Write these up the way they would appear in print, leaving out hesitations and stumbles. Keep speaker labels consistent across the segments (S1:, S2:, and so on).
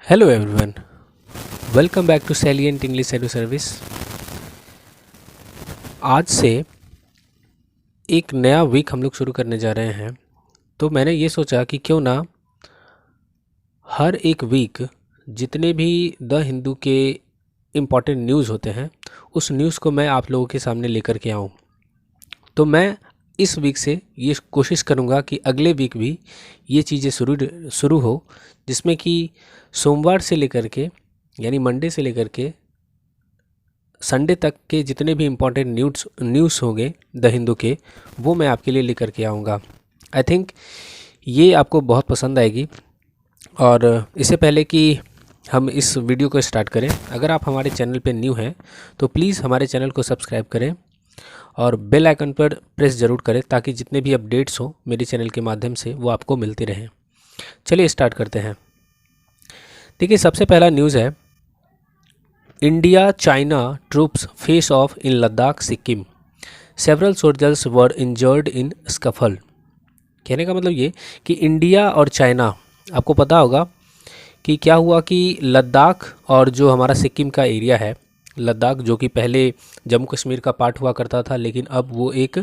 S1: Hello everyone, welcome back to Salient English Edu Service। आज से एक नया वीक हम लोग शुरू करने जा रहे हैं। तो मैंने ये सोचा कि क्यों ना हर एक वीक जितने भी द हिंदू के इम्पॉर्टेंट न्यूज़ होते हैं उस न्यूज़ को मैं आप लोगों के सामने लेकर के आऊँ। तो मैं इस वीक से ये कोशिश करूँगा कि अगले वीक भी ये चीज़ें शुरू हो, जिसमें कि सोमवार से लेकर के यानी मंडे से लेकर के संडे तक के जितने भी इम्पोर्टेंट न्यूज़ होंगे द हिंदू के, वो मैं आपके लिए लेकर के आऊँगा। आई थिंक ये आपको बहुत पसंद आएगी। और इससे पहले कि हम इस वीडियो को स्टार्ट करें, अगर आप हमारे चैनल पे न्यू हैं तो प्लीज़ हमारे चैनल को सब्सक्राइब करें और बेल आइकन पर प्रेस ज़रूर करें ताकि जितने भी अपडेट्स हो मेरे चैनल के माध्यम से वो आपको मिलते रहें। चलिए स्टार्ट करते हैं। देखिए, सबसे पहला न्यूज़ है, India China troops face of in Ladakh Sikkim, several soldiers were injured in scuffle. कहने का मतलब ये कि इंडिया और चाइना, आपको पता होगा कि क्या हुआ कि लद्दाख और जो हमारा सिक्किम का एरिया है, लद्दाख जो कि पहले जम्मू कश्मीर का पार्ट हुआ करता था, लेकिन अब वो एक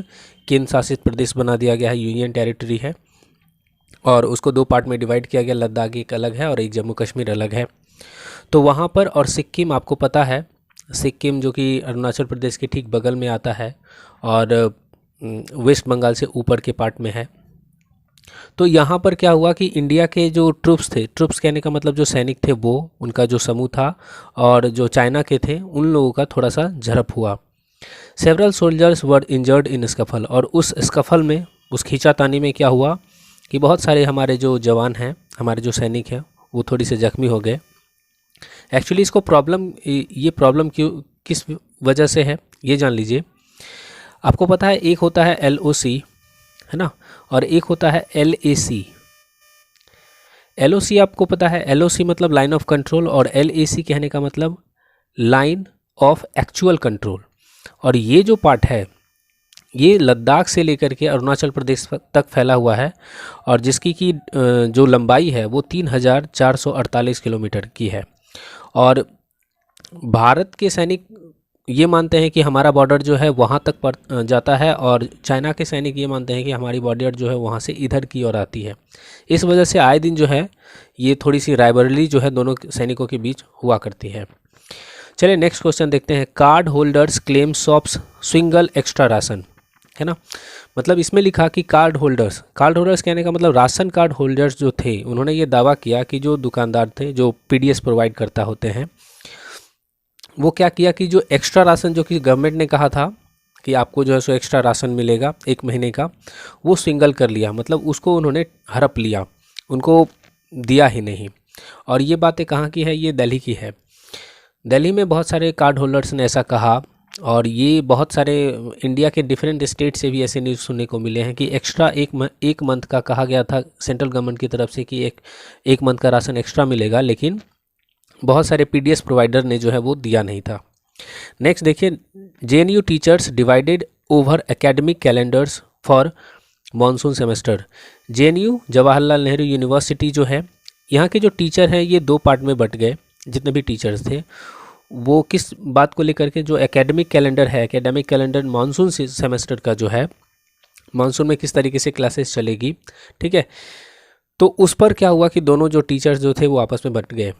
S1: केंद्र शासित प्रदेश बना दिया गया है, यूनियन टेरिटरी है, और उसको दो पार्ट में डिवाइड किया गया। लद्दाख एक अलग है और एक जम्मू कश्मीर अलग है। तो वहाँ पर, और सिक्किम आपको पता है, सिक्किम जो कि अरुणाचल प्रदेश के ठीक बगल में आता है और वेस्ट बंगाल से ऊपर के पार्ट में है। तो यहाँ पर क्या हुआ कि इंडिया के जो ट्रूप्स थे, ट्रूप्स कहने का मतलब जो सैनिक थे, वो उनका जो समूह था, और जो चाइना के थे उन लोगों का थोड़ा सा झड़प हुआ। Several soldiers were injured in scuffle, और उस स्कफल में, उस खींचातानी में क्या हुआ कि बहुत सारे हमारे जो जवान हैं, हमारे जो सैनिक हैं, वो थोड़ी से जख्मी हो गए। एक्चुअली इसको ये प्रॉब्लम क्यों, किस वजह से है, ये जान लीजिए। आपको पता है, एक होता है LOC, है ना, और एक होता है LAC। LOC आपको पता है, LOC मतलब लाइन ऑफ कंट्रोल, और LAC कहने का मतलब लाइन ऑफ एक्चुअल कंट्रोल। और ये जो पार्ट है ये लद्दाख से लेकर के अरुणाचल प्रदेश तक फैला हुआ है, और जिसकी की जो लंबाई है वो 3448 किलोमीटर की है। और भारत के सैनिक ये मानते हैं कि हमारा बॉर्डर जो है वहाँ तक पर जाता है, और चाइना के सैनिक ये मानते हैं कि हमारी बॉर्डर जो है वहाँ से इधर की ओर आती है। इस वजह से आए दिन जो है ये थोड़ी सी राइवलरी जो है दोनों सैनिकों के बीच हुआ करती है। चलिए नेक्स्ट क्वेश्चन देखते हैं। Card holders claim shops swindle extra ration, है ना, मतलब इसमें लिखा कि कार्ड होल्डर्स कहने का मतलब राशन कार्ड होल्डर्स जो थे, उन्होंने ये दावा किया कि जो दुकानदार थे, जो PDS प्रोवाइड करता होते हैं, वो क्या किया कि जो एक्स्ट्रा राशन जो कि गवर्नमेंट ने कहा था कि आपको जो है सो एक्स्ट्रा राशन मिलेगा 1 महीने का, वो स्विंगल कर लिया, मतलब उसको उन्होंने हड़प लिया, उनको दिया ही नहीं। और ये बातें कहाँ की है, ये दिल्ली की है। दिल्ली में बहुत सारे कार्ड होल्डर्स ने ऐसा कहा, और ये बहुत सारे इंडिया के डिफरेंट स्टेट से भी ऐसे न्यूज़ सुनने को मिले हैं कि एक्स्ट्रा एक मंथ का कहा गया था सेंट्रल गवर्नमेंट की तरफ से कि एक मंथ का राशन एक्स्ट्रा मिलेगा, लेकिन बहुत सारे PDS प्रोवाइडर ने जो है वो दिया नहीं था। नेक्स्ट देखिए, JNU teachers divided over academic calendars for monsoon semester. JNU Jawaharlal Nehru university जो है, यहाँ के जो टीचर हैं ये 2 पार्ट में बट गए। जितने भी टीचर्स थे वो किस बात को लेकर के, जो एकेडमिक कैलेंडर है, एकेडमिक कैलेंडर मानसून सेमेस्टर का जो है, मानसून में किस तरीके से क्लासेस चलेगी, ठीक है, तो उस पर क्या हुआ कि दोनों जो टीचर्स जो थे वो आपस में बट गए।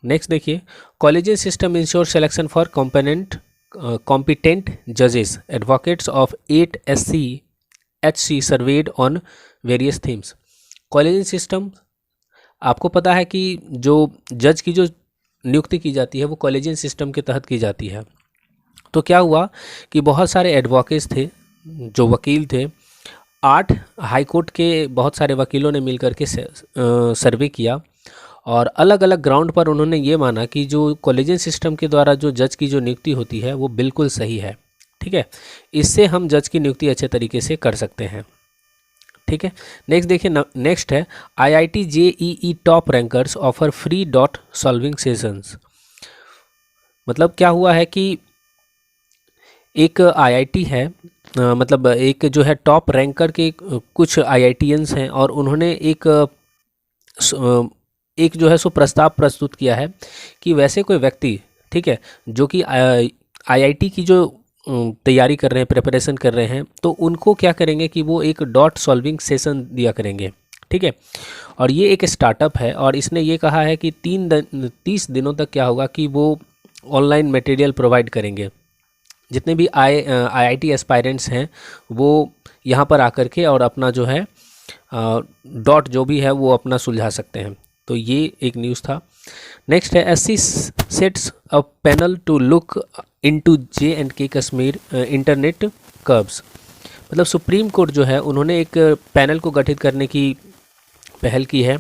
S1: नेक्स्ट देखिए, college system ensure selection for competent जजेस, advocates of 8 SC/HC served on various themes. College system, आपको पता है कि जो जज की जो नियुक्ति की जाती है वो कॉलेजियन सिस्टम के तहत की जाती है। तो क्या हुआ कि बहुत सारे एडवोकेट्स थे, जो वकील थे, 8 हाई कोर्ट के बहुत सारे वकीलों ने मिलकर के सर्वे किया, और अलग अलग ग्राउंड पर उन्होंने ये माना कि जो कॉलेजियन सिस्टम के द्वारा जो जज की जो नियुक्ति होती है वो बिल्कुल सही है, ठीक है, इससे हम जज की नियुक्ति अच्छे तरीके से कर सकते हैं, ठीक है। नेक्स्ट देखिए, नेक्स्ट है IIT JEE top rankers offer free dot solving sessions. मतलब क्या हुआ है कि एक IIT है, मतलब एक जो है टॉप रैंकर के कुछ IITians हैं, और उन्होंने एक जो है सो प्रस्ताव प्रस्तुत किया है कि वैसे कोई व्यक्ति, ठीक है, जो कि आईआईटी की जो तैयारी कर रहे हैं, प्रिपरेशन कर रहे हैं, तो उनको क्या करेंगे कि वो एक डॉट सॉल्विंग सेशन दिया करेंगे, ठीक है। और ये एक स्टार्टअप है और इसने ये कहा है कि 30 दिनों तक क्या होगा कि वो ऑनलाइन मटेरियल प्रोवाइड करेंगे। जितने भी आईआईटी एस्पायरेंट्स हैं वो यहाँ पर आकर के और अपना जो है डॉट जो भी है वो अपना सुलझा सकते हैं। तो ये एक न्यूज़ था। नेक्स्ट है SC sets a panel to look into J&K Kashmir internet curbs. मतलब सुप्रीम कोर्ट जो है उन्होंने एक पैनल को गठित करने की पहल की है।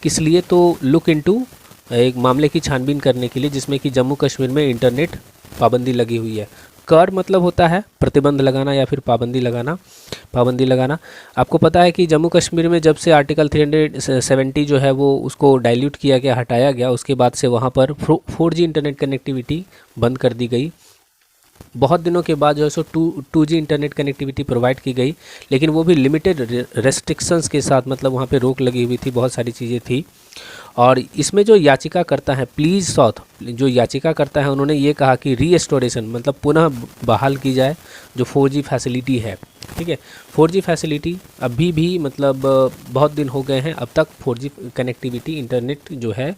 S1: किस लिए? तो लुक इनटू, एक मामले की छानबीन करने के लिए जिसमें कि जम्मू कश्मीर में इंटरनेट पाबंदी लगी हुई है। कर मतलब होता है प्रतिबंध लगाना या फिर पाबंदी लगाना। आपको पता है कि जम्मू कश्मीर में जब से आर्टिकल 370 जो है वो उसको डाइल्यूट किया गया, हटाया गया, उसके बाद से वहाँ पर 4G इंटरनेट कनेक्टिविटी बंद कर दी गई। बहुत दिनों के बाद जो है सो 2G इंटरनेट कनेक्टिविटी प्रोवाइड की गई, लेकिन वो भी लिमिटेड रेस्ट्रिक्शंस के साथ, मतलब वहाँ पे रोक लगी हुई थी, बहुत सारी चीज़ें थी। और इसमें जो याचिका करता है प्लीज़ साउथ, जो याचिका करता है, उन्होंने ये कहा कि रीएस्टोरेशन मतलब पुनः बहाल की जाए जो 4G फैसिलिटी है, ठीक है। 4G फैसिलिटी अभी भी मतलब बहुत दिन हो गए हैं, अब तक 4G कनेक्टिविटी इंटरनेट जो है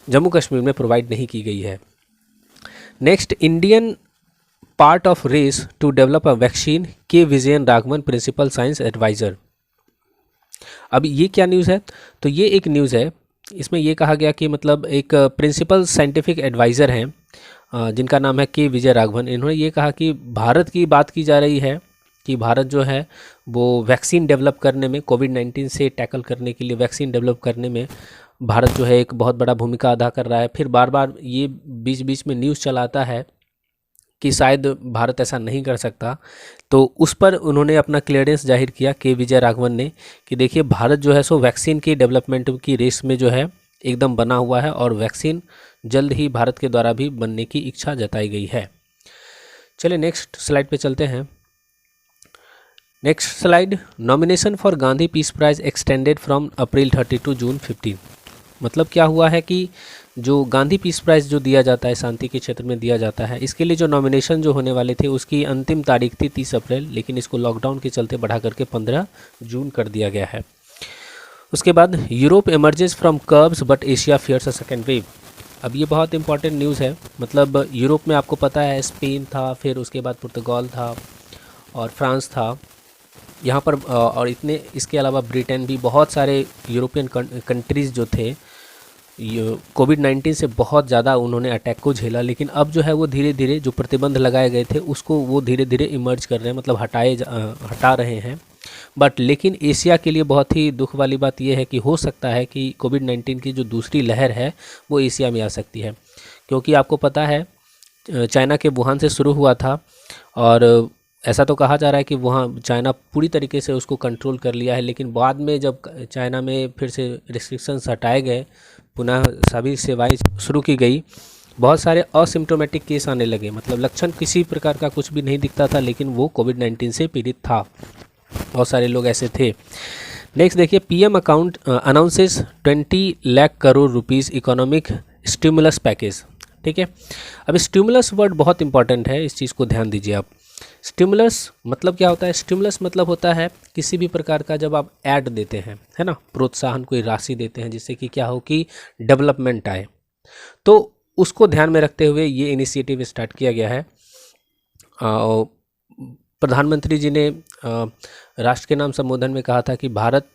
S1: जम्मू कश्मीर में प्रोवाइड नहीं की गई है। Next, Indian part of race to develop a vaccine, K Vijay Raghavan principal science adviser. अब ये क्या न्यूज़ है? तो ये एक न्यूज़ है, इसमें ये कहा गया कि मतलब एक प्रिंसिपल साइंटिफिक एडवाइज़र हैं जिनका नाम है के विजय राघवन। इन्होंने ये कहा कि भारत की बात की जा रही है कि भारत जो है वो वैक्सीन डेवलप करने में, कोविड-19 से टैकल करने के लिए वैक्सीन डेवलप करने में भारत जो है एक बहुत बड़ा भूमिका अदा कर रहा है। फिर बार बार ये बीच बीच में न्यूज़ चलाता है कि शायद भारत ऐसा नहीं कर सकता, तो उस पर उन्होंने अपना क्लियरेंस जाहिर किया के विजय राघवन ने कि देखिए भारत जो है सो वैक्सीन की डेवलपमेंट की रेस में जो है एकदम बना हुआ है और वैक्सीन जल्द ही भारत के द्वारा भी बनने की इच्छा जताई गई है। चलिए नेक्स्ट स्लाइड पे चलते हैं। Next slide, nomination for Gandhi peace prize extended from April 30 to June 15। मतलब क्या हुआ है कि जो गांधी पीस प्राइज़ जो दिया जाता है, शांति के क्षेत्र में दिया जाता है, इसके लिए जो नॉमिनेशन जो होने वाले थे उसकी अंतिम तारीख थी 30 अप्रैल, लेकिन इसको लॉकडाउन के चलते बढ़ा करके 15 जून कर दिया गया है। उसके बाद Europe emerges from curbs but Asia fears a second wave. अब ये बहुत इंपॉर्टेंट न्यूज़ है। मतलब यूरोप में आपको पता है स्पेन था, फिर उसके बाद पुर्तगाल था और फ्रांस था यहाँ पर, और इतने इसके अलावा ब्रिटेन भी, बहुत सारे यूरोपियन कंट्रीज़ जो थे कोविड-19 से बहुत ज़्यादा उन्होंने अटैक को झेला। लेकिन अब जो है वो धीरे धीरे जो प्रतिबंध लगाए गए थे उसको वो धीरे धीरे इमर्ज कर रहे हैं, मतलब हटा रहे हैं। बट लेकिन एशिया के लिए बहुत ही दुख वाली बात यह है कि हो सकता है कि कोविड-19 की जो दूसरी लहर है वो एशिया में आ सकती है, क्योंकि आपको पता है चाइना के वुहान से शुरू हुआ था और ऐसा तो कहा जा रहा है कि वहाँ चाइना पूरी तरीके से उसको कंट्रोल कर लिया है, लेकिन बाद में जब चाइना में फिर से रिस्ट्रिक्शंस हटाए गए, पुनः सभी सेवाएं शुरू की गई, बहुत सारे असिम्टोमेटिक केस आने लगे, मतलब लक्षण किसी प्रकार का कुछ भी नहीं दिखता था, लेकिन वो कोविड-19 से पीड़ित था, बहुत सारे लोग ऐसे थे। नेक्स्ट देखिए, PM account announces 20 lakh crore rupees economic stimulus package, ठीक है। अब स्टिमुलस वर्ड बहुत इंपॉर्टेंट है, इस चीज़ को ध्यान दीजिए आप। स्टिमुलस मतलब क्या होता है? स्टिमुलस मतलब होता है किसी भी प्रकार का जब आप ऐड देते हैं, है ना, प्रोत्साहन, कोई राशि देते हैं जिससे कि क्या हो कि डेवलपमेंट आए, तो उसको ध्यान में रखते हुए ये इनिशिएटिव स्टार्ट किया गया है। प्रधानमंत्री जी ने राष्ट्र के नाम संबोधन में कहा था कि भारत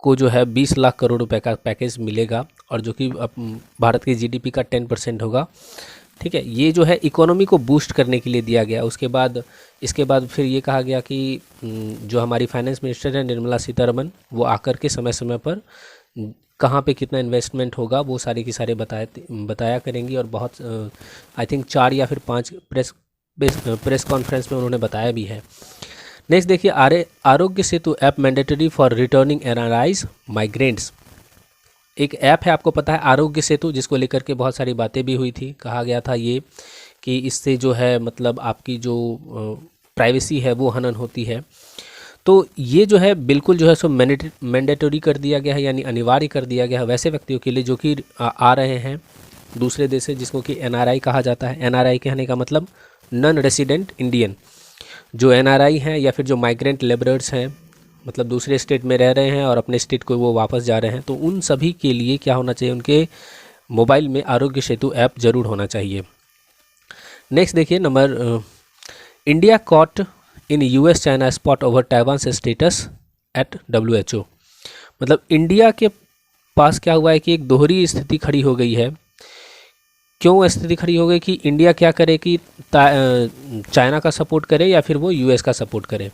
S1: को जो है 20 लाख करोड़ रुपए का पैकेज मिलेगा और जो कि भारत की जीडीपी का 10% होगा, ठीक है। ये जो है इकोनॉमी को बूस्ट करने के लिए दिया गया। इसके बाद फिर ये कहा गया कि जो हमारी फाइनेंस मिनिस्टर है निर्मला सीतारमन, वो आकर के समय समय पर कहाँ पे कितना इन्वेस्टमेंट होगा वो सारे की सारे बताया करेंगी, और बहुत आई थिंक 4 या फिर 5 प्रेस कॉन्फ्रेंस में उन्होंने बताया भी है। नेक्स्ट देखिए, Aarogya Setu app mandatory for returning NRIs migrants. एक ऐप है, आपको पता है आरोग्य सेतु, जिसको लेकर के बहुत सारी बातें भी हुई थी। कहा गया था ये कि इससे जो है मतलब आपकी जो प्राइवेसी है वो हनन होती है। तो ये जो है बिल्कुल जो है सो मैंडेटरी कर दिया गया है, यानी अनिवार्य कर दिया गया है वैसे व्यक्तियों के लिए जो कि आ रहे हैं दूसरे देश से, जिसको कि एनआरआई कहा जाता है। एनआरआई कहने का मतलब नॉन रेसिडेंट इंडियन। जो एनआरआई हैं या फिर जो माइग्रेंट लेबरर्स हैं, मतलब दूसरे स्टेट में रह रहे हैं और अपने स्टेट को वो वापस जा रहे हैं, तो उन सभी के लिए क्या होना चाहिए, उनके मोबाइल में आरोग्य सेतु ऐप जरूर होना चाहिए। नेक्स्ट देखिए number, India caught in US China spot over Taiwan से स्टेटस एट WHO। मतलब इंडिया के पास क्या हुआ है कि एक दोहरी स्थिति खड़ी हो गई है। क्यों स्थिति खड़ी हो गई कि इंडिया क्या करे कि चाइना का सपोर्ट करे या फिर वो यूएस का सपोर्ट करे।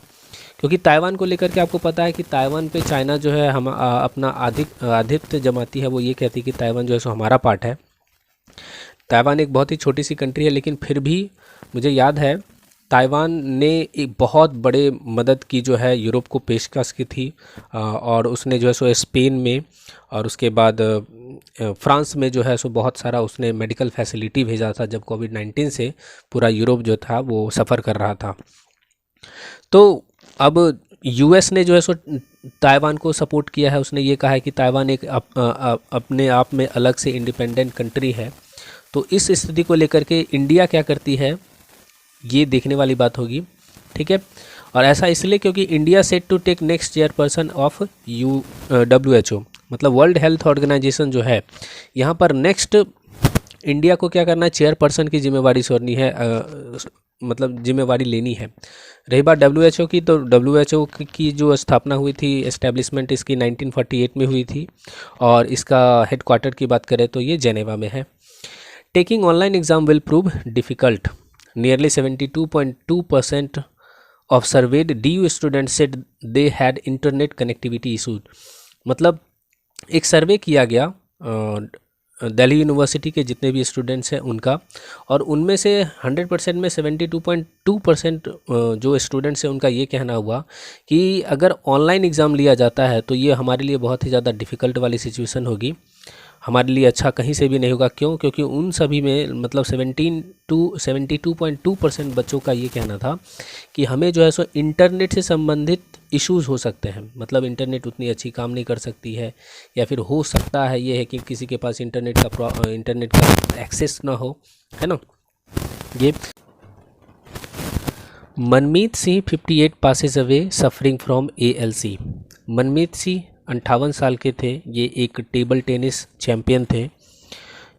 S1: क्योंकि ताइवान को लेकर के आपको पता है कि ताइवान पे चाइना जो है हम अपना आधिपत्य जमाती है। वो ये कहती है कि ताइवान जो है सो हमारा पार्ट है। ताइवान एक बहुत ही छोटी सी कंट्री है, लेकिन फिर भी मुझे याद है ताइवान ने एक बहुत बड़े मदद की जो है यूरोप को पेशकश की थी, और उसने जो है सो स्पेन में और उसके बाद फ्रांस में जो है सो बहुत सारा उसने मेडिकल फैसिलिटी भेजा था जब कोविड-19 से पूरा यूरोप जो था वो सफ़र कर रहा था। तो अब यूएस ने जो है सो ताइवान को सपोर्ट किया है। उसने ये कहा है कि ताइवान एक अपने आप में अलग से इंडिपेंडेंट कंट्री है। तो इस स्थिति को लेकर के इंडिया क्या करती है, ये देखने वाली बात होगी, ठीक है। और ऐसा इसलिए क्योंकि India set to take next chairperson of WHO, मतलब वर्ल्ड हेल्थ ऑर्गेनाइजेशन जो है, यहाँ पर नेक्स्ट इंडिया को क्या करना है, चेयरपर्सन की जिम्मेवारी छोड़नी है, मतलब जिम्मेवारी लेनी है। रही बात WHO की, तो WHO की जो स्थापना हुई थी, एस्टेब्लिशमेंट इसकी 1948 में हुई थी, और इसका हेडक्वार्टर की बात करें तो ये जेनेवा में है। Taking online exam will prove difficult, nearly 72.2% of surveyed DU students said they had internet connectivity issues। मतलब एक सर्वे किया गया दिल्ली यूनिवर्सिटी के जितने भी स्टूडेंट्स हैं उनका, और उनमें से 100% में 72.2% जो स्टूडेंट्स हैं उनका ये कहना हुआ कि अगर ऑनलाइन एग्ज़ाम लिया जाता है तो ये हमारे लिए बहुत ही ज़्यादा डिफ़िकल्ट वाली सिचुएशन होगी, हमारे लिए अच्छा कहीं से भी नहीं होगा। क्यों? क्योंकि उन सभी में मतलब 72.2% बच्चों का ये कहना था कि हमें जो है सो इंटरनेट से संबंधित इश्यूज़ हो सकते हैं। मतलब इंटरनेट उतनी अच्छी काम नहीं कर सकती है, या फिर हो सकता है ये है कि किसी के पास इंटरनेट का एक्सेस ना हो, है ना। ये Manmeet Singh 58 passes away suffering from ALC। Manmeet Singh 58 साल के थे। ये एक टेबल टेनिस चैम्पियन थे।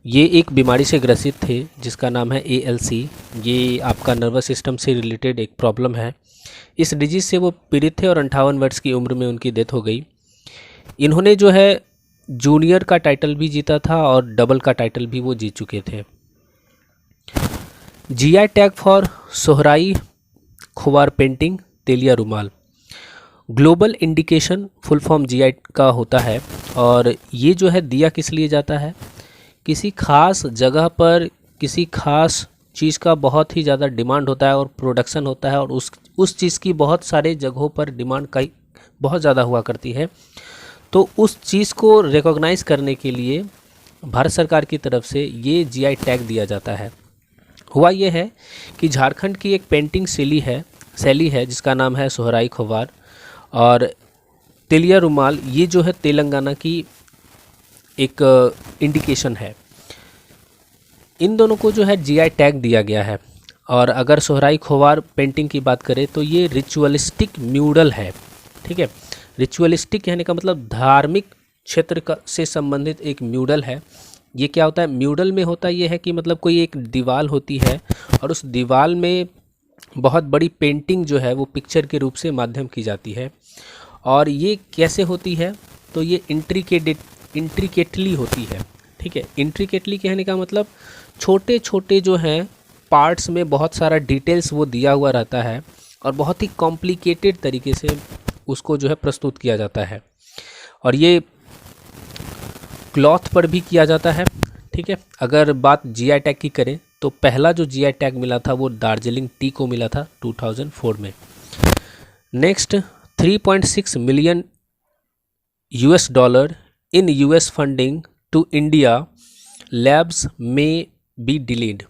S1: ये एक बीमारी से ग्रसित थे जिसका नाम है ALC। ये आपका नर्वस सिस्टम से रिलेटेड एक प्रॉब्लम है। इस डिजीज़ से वो पीड़ित थे और 58 वर्ष की उम्र में उनकी डेथ हो गई। इन्होंने जो है जूनियर का टाइटल भी जीता था और डबल का टाइटल भी वो जीत चुके थे। GI tag for Sohrai Khovar painting Telia Rumal. Global indication full form GI का होता है, और ये जो है दिया किस लिए जाता है, किसी खास जगह पर किसी खास चीज़ का बहुत ही ज़्यादा डिमांड होता है और प्रोडक्शन होता है, और उस चीज़ की बहुत सारे जगहों पर डिमांड कई बहुत ज़्यादा हुआ करती है। तो उस चीज़ को रिकॉग्नाइज़ करने के लिए भारत सरकार की तरफ से ये GI टैग दिया जाता है। हुआ ये है कि झारखंड की एक पेंटिंग शैली है जिसका नाम है सोहराई खोवार, और तेलिया रुमाल ये जो है तेलंगाना की एक इंडिकेशन है। इन दोनों को जो है GI टैग दिया गया है। और अगर सोहराई खोवार पेंटिंग की बात करें तो ये रिचुअलिस्टिक म्यूरल है, ठीक है। रिचुअलिस्टिक कहने का मतलब धार्मिक क्षेत्र से संबंधित एक म्यूरल है। ये क्या होता है, म्यूरल में होता ये है कि मतलब कोई एक दीवार होती है और उस दीवार में बहुत बड़ी पेंटिंग जो है वो पिक्चर के रूप से माध्यम की जाती है। और ये कैसे होती है, तो ये इंट्रिकेटली होती है, ठीक है। इंट्रिकेटली कहने का मतलब छोटे छोटे जो हैं पार्ट्स में बहुत सारा डिटेल्स वो दिया हुआ रहता है, और बहुत ही कॉम्प्लिकेटेड तरीके से उसको जो है प्रस्तुत किया जाता है। और ये क्लॉथ पर भी किया जाता है, ठीक है। अगर बात GI टैग की करें तो पहला जो GI टैग मिला था वो दार्जिलिंग टी को मिला था 2004 में। Next, 3.6 million $US in US funding to India labs may be delayed.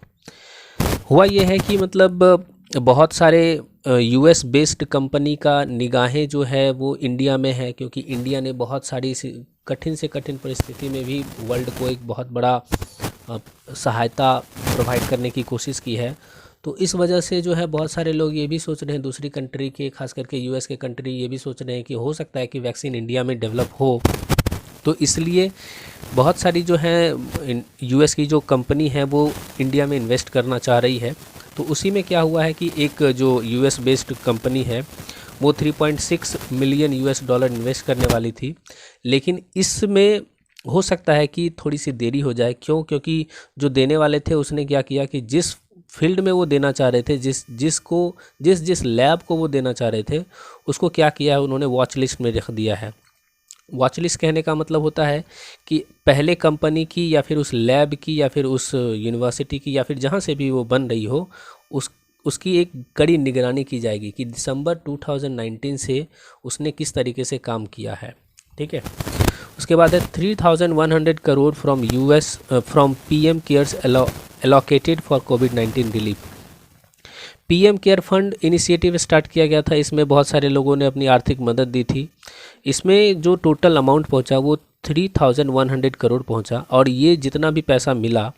S1: हुआ ये है कि मतलब बहुत सारे यूएस बेस्ड कंपनी का निगाहें जो है वो इंडिया में है, क्योंकि इंडिया ने बहुत सारी कठिन से कठिन परिस्थिति में भी वर्ल्ड को एक बहुत बड़ा सहायता प्रोवाइड करने की कोशिश की है। तो इस वजह से जो है बहुत सारे लोग ये भी सोच रहे हैं, दूसरी कंट्री के, खास करके यूएस के कंट्री ये भी सोच रहे हैं कि हो सकता है कि वैक्सीन इंडिया में डेवलप हो। तो इसलिए बहुत सारी जो है यूएस की जो कंपनी है वो इंडिया में इन्वेस्ट करना चाह रही है। तो उसी में क्या हुआ है कि एक जो यूएस बेस्ड कंपनी है वो 3.6 मिलियन यूएस डॉलर इन्वेस्ट करने वाली थी, लेकिन इसमें हो सकता है कि थोड़ी सी देरी हो जाए। क्यों? क्योंकि जो देने वाले थे उसने क्या किया कि जिस फील्ड में वो देना चाह रहे थे, जिस लैब को वो देना चाह रहे थे, उसको क्या किया है उन्होंने वॉच लिस्ट में रख दिया है। वॉच लिस्ट कहने का मतलब होता है कि पहले कंपनी की या फिर उस लैब की या फिर उस यूनिवर्सिटी की या फिर जहाँ से भी वो बन रही हो उसकी एक कड़ी निगरानी की जाएगी कि दिसंबर 2019 से उसने किस तरीके से काम किया है। ठीक है। उसके बाद है 3,100 crore from US from PM cares allocated for covid relief. PM care fund initiative start किया गया था। इसमें बहुत सारे लोगों ने अपनी आर्थिक मदद दी थी। इसमें जो टोटल अमाउंट पहुंचा वो 3,100 करोड़ पहुंचा, और ये जितना भी पैसा मिला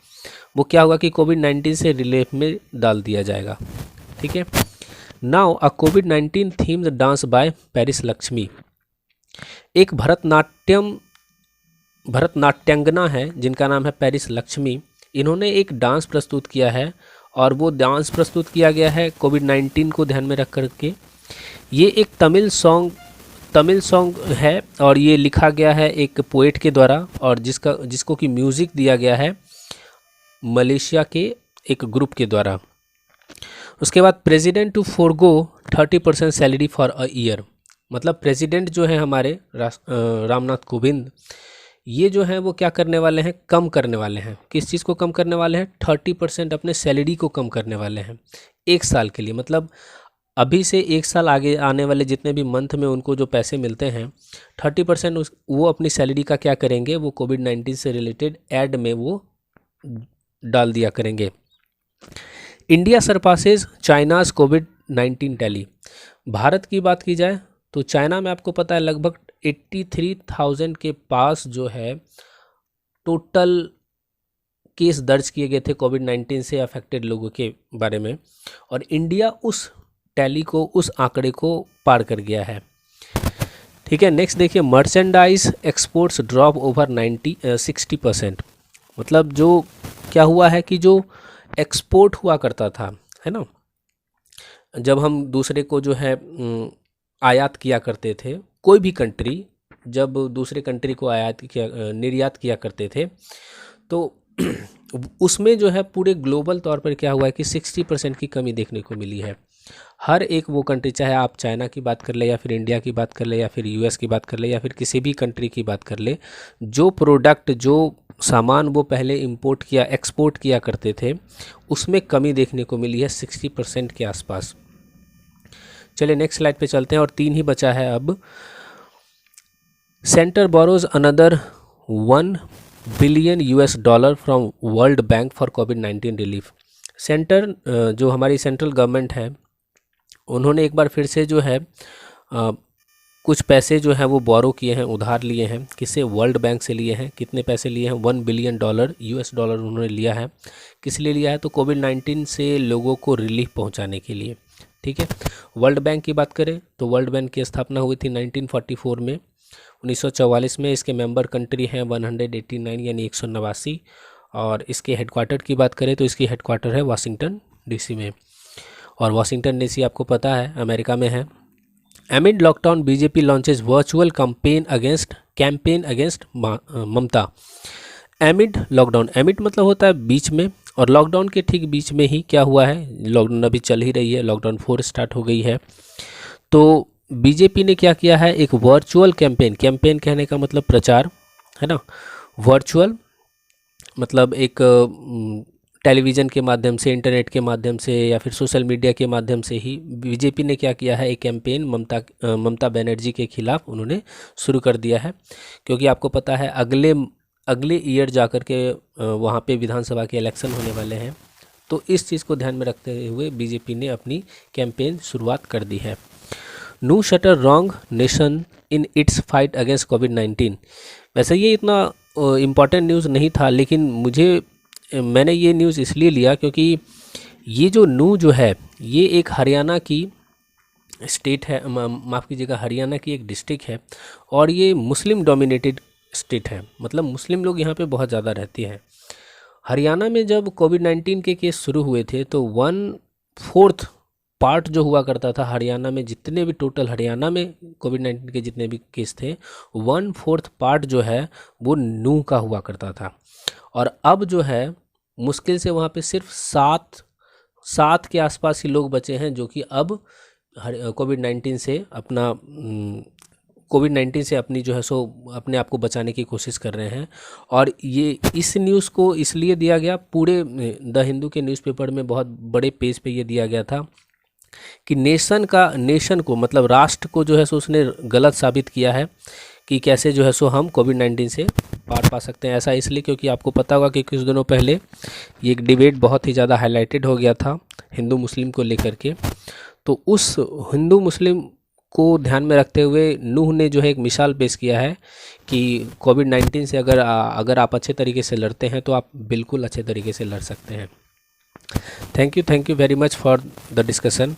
S1: वो क्या होगा कि कोविड-19 से रिलीफ में डाल दिया जाएगा। ठीक है। नाउ अ कोविड-19 themed dance bye Paris Lakshmi. एक भरतनाट्यंगना है जिनका नाम है पेरिस लक्ष्मी। इन्होंने एक डांस प्रस्तुत किया है, और वो डांस प्रस्तुत किया गया है कोविड-19 को ध्यान में रख करके। ये एक तमिल सॉन्ग है, और ये लिखा गया है एक पोएट के द्वारा, और जिसको कि म्यूज़िक दिया गया है मलेशिया के एक ग्रुप के द्वारा। उसके बाद president to forgo 30% salary for a year. मतलब प्रेसिडेंट जो है हमारे रामनाथ कोविंद, ये जो है वो क्या करने वाले हैं, कम करने वाले हैं। किस चीज़ को कम करने वाले हैं? 30% अपने सैलरी को कम करने वाले हैं 1 साल के लिए। मतलब अभी से 1 साल आगे आने वाले जितने भी मंथ में उनको जो पैसे मिलते हैं 30% वो अपनी सैलरी का क्या करेंगे, वो कोविड-19 से रिलेटेड ऐड में वो डाल दिया करेंगे। इंडिया सरपासेज चाइनाज कोविड-19 टैली। भारत की बात की जाए तो चाइना में आपको पता है लगभग 83,000 के पास जो है टोटल केस दर्ज किए गए थे कोविड-19 से अफेक्टेड लोगों के बारे में, और इंडिया उस टैली को, उस आंकड़े को पार कर गया है। ठीक है। नेक्स्ट देखिए, मर्चेंडाइज एक्सपोर्ट्स ड्रॉप ओवर 60%। मतलब जो क्या हुआ है कि जो एक्सपोर्ट हुआ करता था, है ना, जब हम दूसरे को जो है आयात किया करते थे, कोई भी कंट्री जब दूसरे कंट्री को निर्यात किया करते थे, तो उसमें जो है पूरे ग्लोबल तौर पर क्या हुआ है कि 60% की कमी देखने को मिली है। हर एक वो कंट्री, चाहे आप चाइना की बात कर ले या फिर इंडिया की बात कर ले या फिर यूएस की बात कर ले या फिर किसी भी कंट्री की बात कर ले, जो प्रोडक्ट, जो सामान वो पहले एक्सपोर्ट किया करते थे, उसमें कमी देखने को मिली है 60% के आसपास। चलिए नेक्स्ट स्लाइड पे चलते हैं, और 3 ही बचा है अब। Centre borrows another 1 billion US dollar from world bank for covid relief. Centre जो हमारी सेंट्रल गवर्नमेंट है, उन्होंने एक बार फिर से जो है कुछ पैसे जो हैं वो बोरो किए हैं, उधार लिए हैं। किससे? वर्ल्ड बैंक से लिए हैं। कितने पैसे लिए हैं? 1 बिलियन डॉलर यूएस डॉलर उन्होंने लिया है। किस लिए लिया है? तो कोविड-19 से लोगों को रिलीफ पहुंचाने के लिए। ठीक है। वर्ल्ड बैंक की बात करें तो वर्ल्ड बैंक की स्थापना हुई थी 1944 में। 1944 में इसके मेंबर कंट्री हैं 189 यानी 189, और इसके हेडक्वार्टर की बात करें तो इसकी हेडक्वार्टर है वाशिंगटन डीसी में, और वाशिंगटन डीसी आपको पता है अमेरिका में है। Amid lockdown BJP launches virtual campaign against Mamata. Amid lockdown, amid मतलब होता है बीच में, और लॉकडाउन के ठीक बीच में ही क्या हुआ है, लॉकडाउन अभी चल ही रही है, लॉकडाउन 4 स्टार्ट हो गई है। तो बीजेपी ने क्या किया है, एक वर्चुअल कैंपेन कहने का मतलब प्रचार, है ना। वर्चुअल मतलब एक टेलीविज़न के माध्यम से, इंटरनेट के माध्यम से या फिर सोशल मीडिया के माध्यम से ही बीजेपी ने क्या किया है, एक कैंपेन ममता बनर्जी के खिलाफ उन्होंने शुरू कर दिया है। क्योंकि आपको पता है अगले ईयर जाकर के वहाँ पे विधानसभा के इलेक्शन होने वाले हैं, तो इस चीज़ को ध्यान में रखते हुए बीजेपी ने अपनी कैंपेन शुरुआत कर दी है। No shutter wrong nation in its fight against कोविड-19। वैसे ये इतना इम्पॉर्टेंट न्यूज़ नहीं था, लेकिन मैंने ये न्यूज़ इसलिए लिया क्योंकि ये जो नू जो है ये एक हरियाणा की स्टेट है, माफ़ कीजिएगा, हरियाणा की एक डिस्ट्रिक्ट है और ये मुस्लिम डोमिनेटेड स्टेट है, मतलब मुस्लिम लोग यहाँ पे बहुत ज़्यादा रहते हैं। हरियाणा में जब कोविड-19 के केस शुरू हुए थे तो 1/4 पार्ट जो हुआ करता था हरियाणा में, जितने भी टोटल हरियाणा में कोविड-19 के जितने भी केस थे 1/4 पार्ट जो है वो नूह का हुआ करता था। और अब जो है मुश्किल से वहाँ पे सिर्फ 7 के आसपास ही लोग बचे हैं जो कि अब कोविड-19 से अपनी जो है सो अपने आप को बचाने की कोशिश कर रहे हैं। और ये इस न्यूज़ को इसलिए दिया गया, पूरे द हिंदू के न्यूज़पेपर में बहुत बड़े पेज पे ये दिया गया था कि नेशन को मतलब राष्ट्र को जो है सो उसने गलत साबित किया है कि कैसे जो है सो हम कोविड-19 से पार पा सकते हैं। ऐसा इसलिए क्योंकि आपको पता होगा कि कुछ दिनों पहले ये एक डिबेट बहुत ही ज़्यादा हाईलाइटेड हो गया था हिंदू मुस्लिम को लेकर के। तो उस हिंदू मुस्लिम को ध्यान में रखते हुए नूह ने जो है एक मिसाल पेश किया है कि कोविड-19 से अगर आप अच्छे तरीके से लड़ते हैं तो आप बिल्कुल अच्छे तरीके से लड़ सकते हैं। Thank you very much for the discussion.